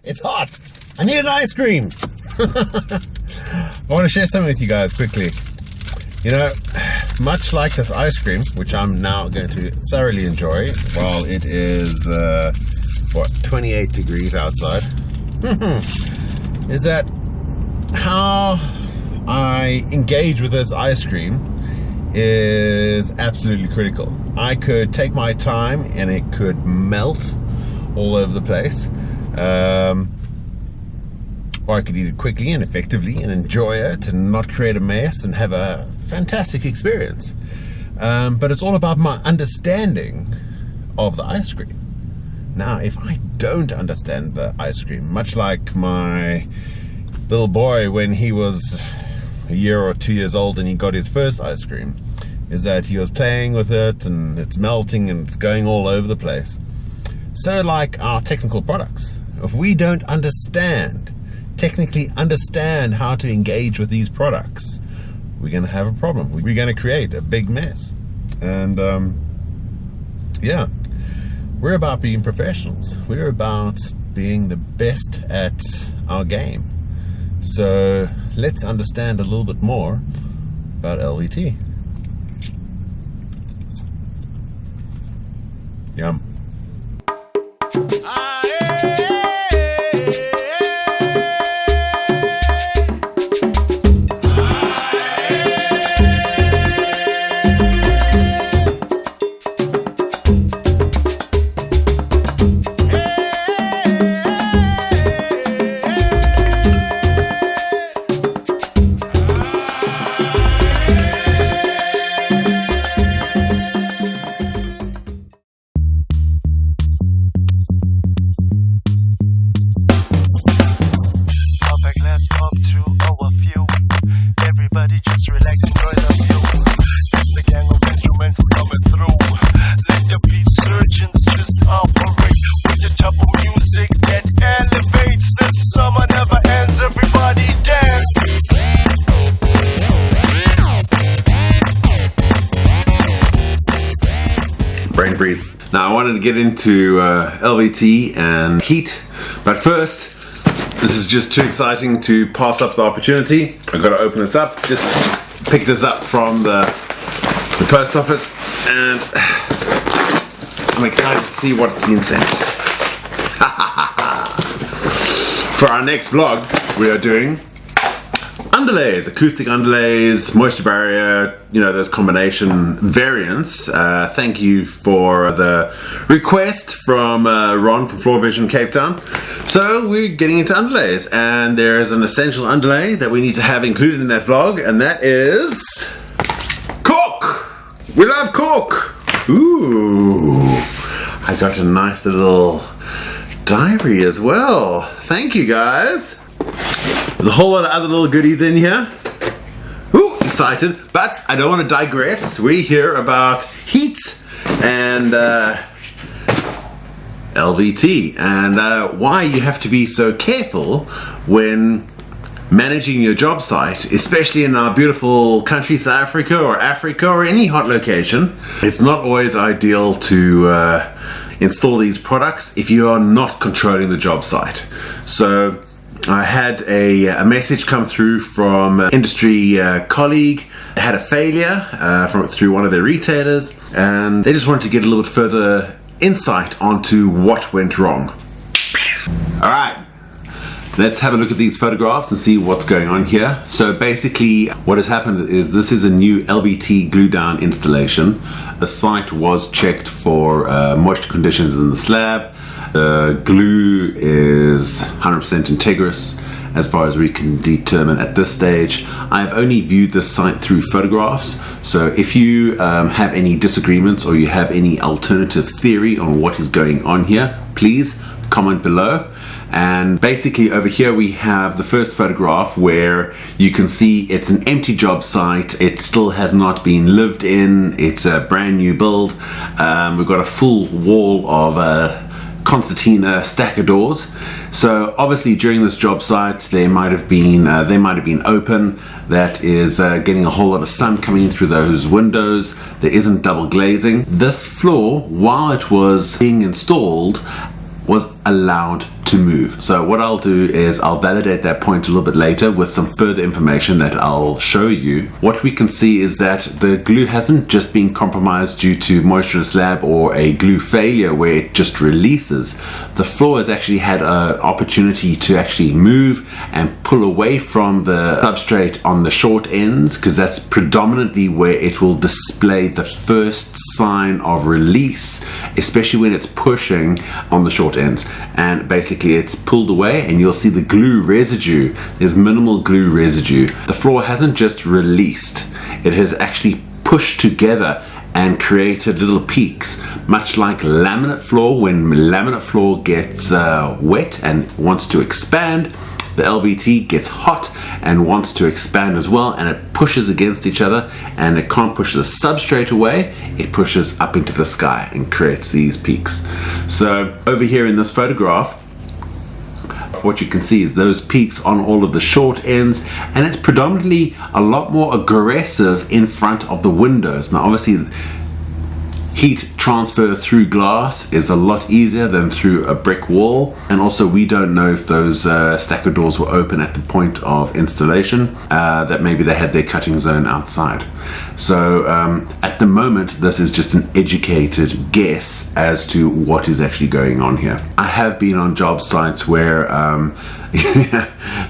It's hot. I need an ice cream. I want to share something with you guys quickly. You know, much like this ice cream, which I'm now going to thoroughly enjoy while it is, 28 degrees outside, is that how I engage with this ice cream is absolutely critical. I could take my time and it could melt all over the place. Or I could eat it quickly and effectively and enjoy it and not create a mess and have a fantastic experience. But it's all about my understanding of the ice cream. Now, if I don't understand the ice cream, much like my little boy when he was a year or 2 years old and he got his first ice cream, is that he was playing with it and it's melting and it's going all over the place. So like our technical products, if we don't technically understand how to engage with these products, we're going to have a problem. We're going to create a big mess. And yeah, we're about being professionals. We're about being the best at our game. So let's understand a little bit more about LVT. Yum. Up to our view. Everybody just relax, enjoy the view. It's the gang of instruments coming through. Let the beat surgeons just operate with the type of music that elevates. The summer never ends, everybody dance. Brain freeze. Now I wanted to get into LVT and heat, but first, this is just too exciting to pass up the opportunity. I've got to open this up. Just pick this up from the post office, and I'm excited to see what's been sent. For our next vlog, we are doing underlays, acoustic underlays, moisture barrier, you know, those combination variants. Thank you for the request from Ron from Floor Vision Cape Town. So we're getting into underlays, and there's an essential underlay that we need to have included in that vlog, and that is cork. We love cork. Ooh, I got a nice little diary as well. Thank you guys. There's a whole lot of other little goodies in here. Ooh, excited, but I don't want to digress. We hear about heat and LVT and why you have to be so careful when managing your job site, especially in our beautiful country, South Africa or any hot location. It's not always ideal to install these products if you are not controlling the job site. So I had a message come through from an industry colleague. They had a failure through one of their retailers, and they just wanted to get a little bit further insight onto what went wrong. All right, let's have a look at these photographs and see what's going on here. So basically what has happened is this is a new LVT glue down installation. The site was checked for moisture conditions in the slab. The glue is 100% integrous as far as we can determine at this stage. I've only viewed this site through photographs, so if you have any disagreements or you have any alternative theory on what is going on here, please comment below. And basically over here we have the first photograph where you can see it's an empty job site. It still has not been lived in. It's a brand new build. We've got a full wall of concertina stacker doors. So obviously during this job site they might have been open. That is getting a whole lot of sun coming in through those windows. There isn't double glazing. This floor, while it was being installed, was allowed to move. So what I'll do is I'll validate that point a little bit later with some further information that I'll show you. What we can see is that the glue hasn't just been compromised due to moisture in the slab or a glue failure where it just releases. The floor has actually had an opportunity to actually move and pull away from the substrate on the short ends, because that's predominantly where it will display the first sign of release, especially when it's pushing on the short ends. And basically it's pulled away and you'll see the glue residue. There's minimal glue residue. The floor hasn't just released, it has actually pushed together and created little peaks, much like laminate floor. When laminate floor gets wet and wants to expand, the LVT gets hot and wants to expand as well, and it pushes against each other, and it can't push the substrate away, it pushes up into the sky and creates these peaks. So over here in this photograph, what you can see is those peaks on all of the short ends, and it's predominantly a lot more aggressive in front of the windows. Now obviously heat transfer through glass is a lot easier than through a brick wall, and also we don't know if those stacker doors were open at the point of installation, that maybe they had their cutting zone outside. So at the moment this is just an educated guess as to what is actually going on here. I have been on job sites where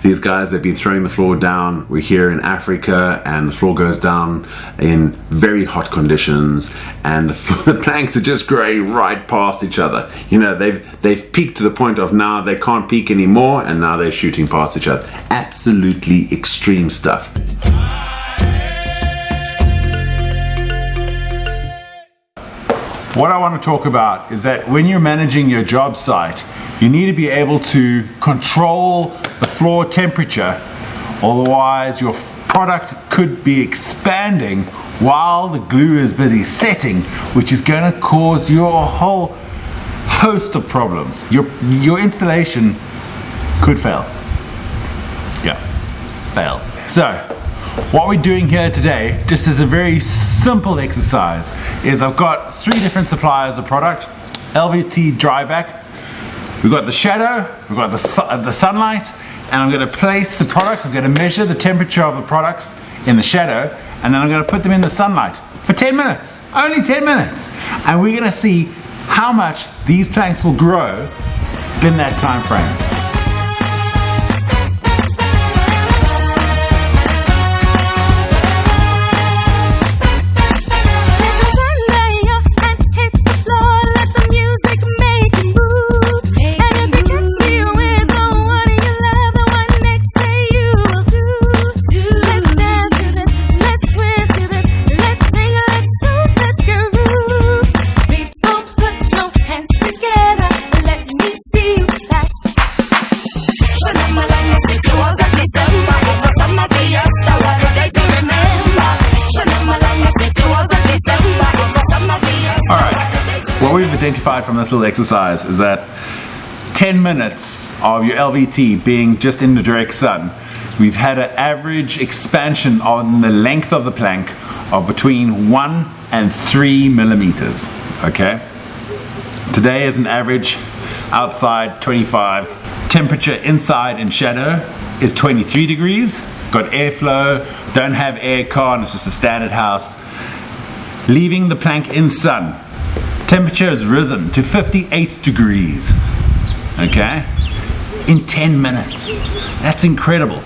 these guys, they've been throwing the floor down. We're here in Africa and the floor goes down in very hot conditions, and the planks are just growing right past each other. You know, they've peaked to the point of now they can't peak anymore, and now they're shooting past each other. Absolutely extreme stuff. What I want to talk about is that when you're managing your job site, you need to be able to control the floor temperature, otherwise your product could be expanding while the glue is busy setting, which is going to cause you a whole host of problems. Your installation could fail. Yeah, fail. So what we're doing here today, just as a very simple exercise, is I've got 3 different suppliers of product. LVT dryback, we've got the shadow, we've got the sunlight, and I'm going to place the product, I'm going to measure the temperature of the products in the shadow, and then I'm going to put them in the sunlight for 10 minutes, only 10 minutes. And we're going to see how much these planks will grow in that time frame. What we've identified from this little exercise is that 10 minutes of your LVT being just in the direct sun, we've had an average expansion on the length of the plank of between 1 and 3 millimeters. Okay? Today is an average outside 25. Temperature inside in shadow is 23 degrees. Got airflow, don't have aircon, it's just a standard house. Leaving the plank in sun, temperature has risen to 58 degrees, okay, in 10 minutes. That's incredible.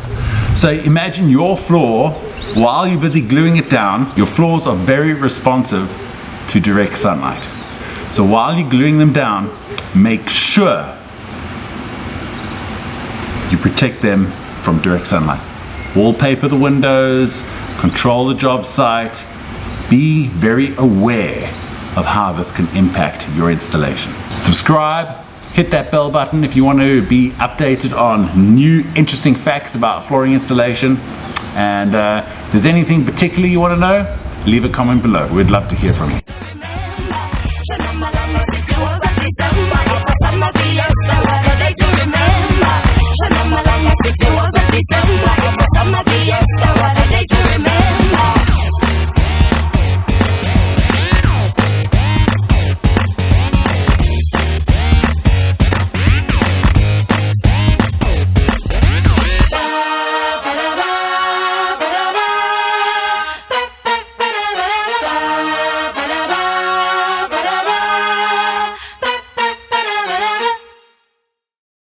So imagine your floor, while you're busy gluing it down, your floors are very responsive to direct sunlight. So while you're gluing them down, make sure you protect them from direct sunlight. Wallpaper the windows, control the job site, be very aware of how this can impact your installation. Subscribe, hit that bell button if you want to be updated on new interesting facts about flooring installation, and if there's anything particular you want to know, leave a comment below. We'd love to hear from you. It was a December, it was summer fiesta.